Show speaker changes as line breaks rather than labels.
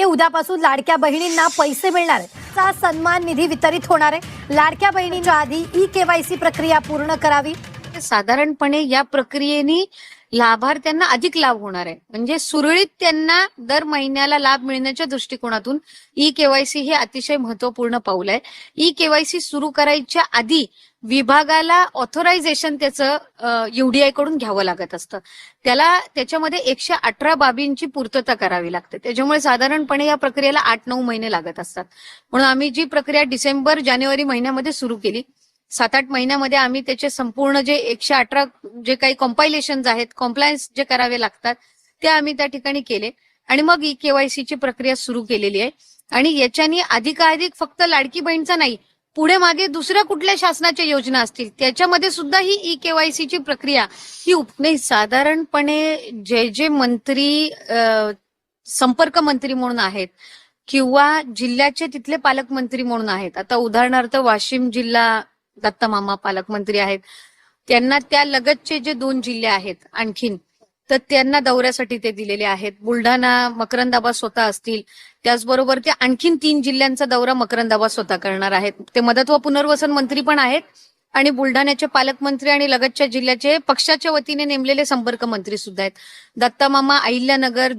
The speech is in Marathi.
हे उद्यापासून लाडक्या बहिणींना पैसे मिळणार आहेत. चा सन्मान निधी वितरित होणार आहे. लाडक्या बहिणींच्या आधी ई-केवायसी प्रक्रिया पूर्ण करावी.
साधारणपणे या प्रक्रियेने लाभार्थ्यांना अधिक लाभ होणार आहे. म्हणजे सुरळीत त्यांना दर महिन्याला लाभ मिळण्याच्या दृष्टिकोनातून ई-केवायसी हे अतिशय महत्वपूर्ण पाऊल आहे. ई-केवायसी सुरू करायच्या आधी विभागाला ऑथरायझेशन त्याचं UDI कडून घ्यावं लागत असतं. त्याच्यामध्ये 118 बाबींची पूर्तता करावी लागते. त्याच्यामुळे साधारणपणे या प्रक्रियेला 8-9 महिने लागत असतात. म्हणून आम्ही जी प्रक्रिया डिसेंबर-जानेवारी महिन्यामध्ये सुरू केली, 7-8 महिन्यामध्ये आम्ही त्याचे संपूर्ण जे 118 जे काही कॉम्पायलेशन आहेत, कॉम्प्लायन्स जे करावे लागतात ते आम्ही त्या ठिकाणी केले आणि मग ई-केवायसी ची प्रक्रिया सुरू केलेली आहे. आणि याच्यानी अधिकाधिक फक्त लाडकी बहीणचा नाही, पुढे मागे दुसऱ्या कुठल्या शासनाच्या योजना असतील त्याच्यामध्ये सुद्धा ही ई-केवायसी ची प्रक्रिया ही नाही. साधारणपणे जे मंत्री संपर्क मंत्री म्हणून आहेत किंवा जिल्ह्याचे तिथले पालकमंत्री म्हणून आहेत, आता उदाहरणार्थ वाशिम जिल्हा दत्तमामा पालकमंत्री आहेत, त्यांना त्या लगतचे जे 2 जिल्हे आहेत आणखीन, तर त्यांना दौऱ्यासाठी ते दिलेले आहेत. बुलढाणा मकरंदाबा स्वतः असतील, त्याचबरोबर ते आणखीन 3 जिल्ह्यांचा दौरा मकरंदाबा स्वतः करणार आहेत. ते मदत व पुनर्वसन मंत्री पण आहेत आणि बुलढाण्याचे पालकमंत्री आणि लगतच्या जिल्ह्याचे पक्षाच्या वतीने नेमलेले संपर्क मंत्री सुद्धा आहेत. दत्तमामा अहिल्यानगर